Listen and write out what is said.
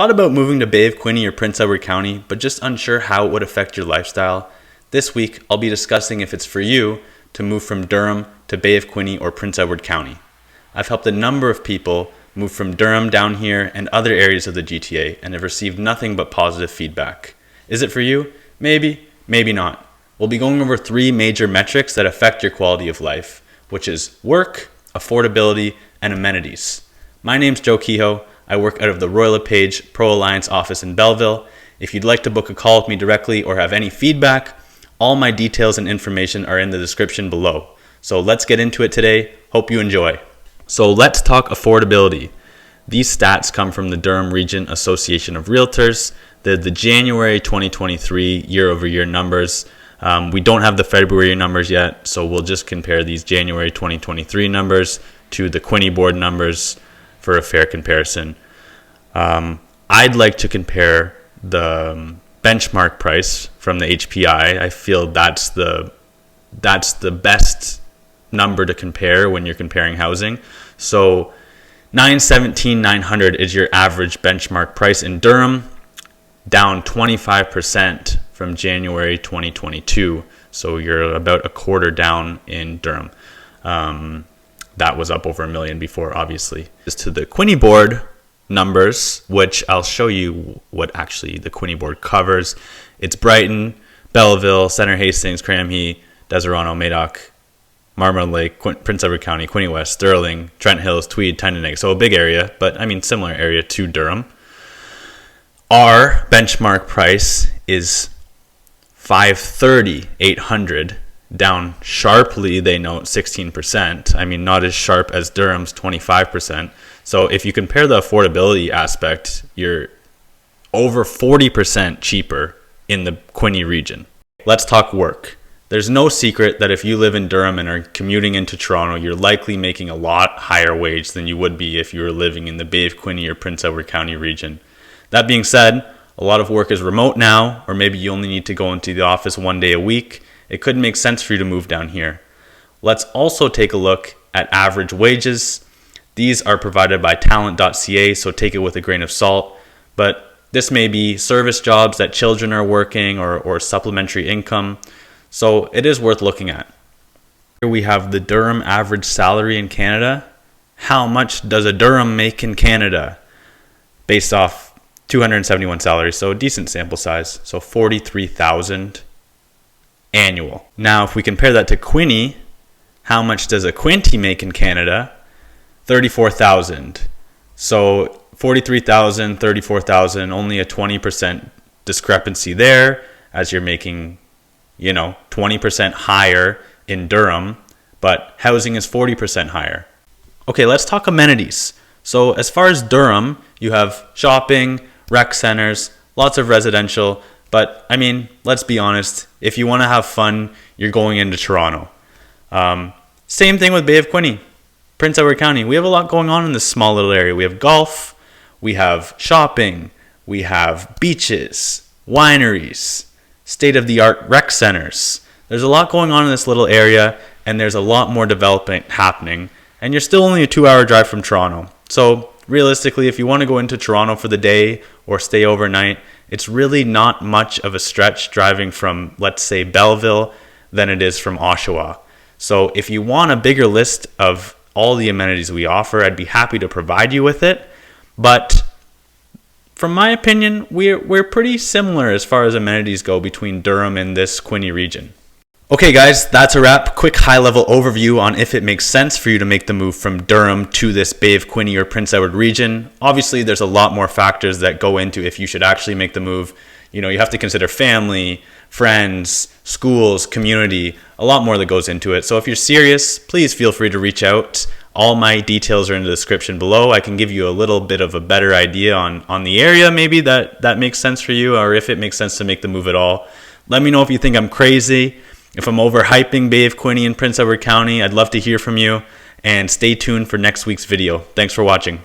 Thought about moving to Bay of Quinte or Prince Edward County, but just unsure how it would affect your lifestyle? This week, I'll be discussing if it's for you to move from Durham to Bay of Quinte or Prince Edward County. I've helped a number of people move from Durham down here and other areas of the GTA and have received nothing but positive feedback. Is it for you? Maybe, maybe not. We'll be going over 3 major metrics that affect your quality of life, which is work, affordability, and amenities. My name's Joseph Kehoe. I work out of the LePage ProAlliance office in Belleville. If you'd like to book a call with me directly or have any feedback, all my details and information are in the description below. So let's get into it today. Hope you enjoy. So let's talk affordability. These stats come from the Durham Region Association of Realtors. They're the January 2023 year-over-year numbers. We don't have the February numbers yet, so we'll just compare these January 2023 numbers to the Quinte board numbers for a fair comparison. I'd like to compare the benchmark price from the HPI. I feel that's the best number to compare when you're comparing housing. So $917,900 is your average benchmark price in Durham, down 25% from January 2022. So you're about a quarter down in Durham. That was up over $1 million before, obviously. As to the Quinte board numbers, which I'll show you what actually the Quinte board covers. It's Brighton, Belleville, Center Hastings, Cramhee, Deserano, Madoc, Marmora Lake, Prince Edward County, Quinte West, Sterling, Trent Hills, Tweed, Tynedegg. So a big area, but I mean similar area to Durham. Our benchmark price is $530,800, down sharply, they note 16%. I mean, not as sharp as Durham's 25%. So if you compare the affordability aspect, you're over 40% cheaper in the Quinte region. Let's talk work. There's no secret that if you live in Durham and are commuting into Toronto, you're likely making a lot higher wage than you would be if you were living in the Bay of Quinte or Prince Edward County region. That being said, a lot of work is remote now, or maybe you only need to go into the office 1 day a week. It could make sense for you to move down here. Let's also take a look at average wages. These are provided by talent.ca, so take it with a grain of salt. But this may be service jobs that children are working or supplementary income. So it is worth looking at. Here we have the Durham average salary in Canada. How much does a Durham make in Canada? Based off 271 salaries, so a decent sample size. So 43,000 annual. Now, if we compare that to Quinte, how much does a Quinte make in Canada? 34,000. So 43,000, 34,000, only a 20% discrepancy there, as you're making 20% higher in Durham, but housing is 40% higher. Okay, let's talk amenities. So as far as Durham, you have shopping, rec centers, lots of residential, but I mean, let's be honest, if you want to have fun, you're going into Toronto. Same thing with Bay of Quinte, Prince Edward County. We have a lot going on in this small little area. We have golf, we have shopping, we have beaches, wineries, state-of-the-art rec centers. There's a lot going on in this little area, and there's a lot more development happening, and you're still only a 2-hour drive from Toronto. So realistically, if you want to go into Toronto for the day or stay overnight, it's really not much of a stretch driving from, let's say, Belleville than it is from Oshawa. So if you want a bigger list of all the amenities we offer, I'd be happy to provide you with it. But from my opinion, we're pretty similar as far as amenities go between Durham and this Quinte region. Okay guys, that's a wrap. Quick high-level overview on if it makes sense for you to make the move from Durham to this Bay of Quinte or Prince Edward region. Obviously, there's a lot more factors that go into if you should actually make the move. You have to consider family, friends, schools, community, a lot more that goes into it. So if you're serious, please feel free to reach out. All my details are in the description below. I can give you a little bit of a better idea on the area maybe that makes sense for you, or if it makes sense to make the move at all. Let me know if you think I'm crazy. If I'm overhyping Bay of Quinte and Prince Edward County, I'd love to hear from you, and stay tuned for next week's video. Thanks for watching.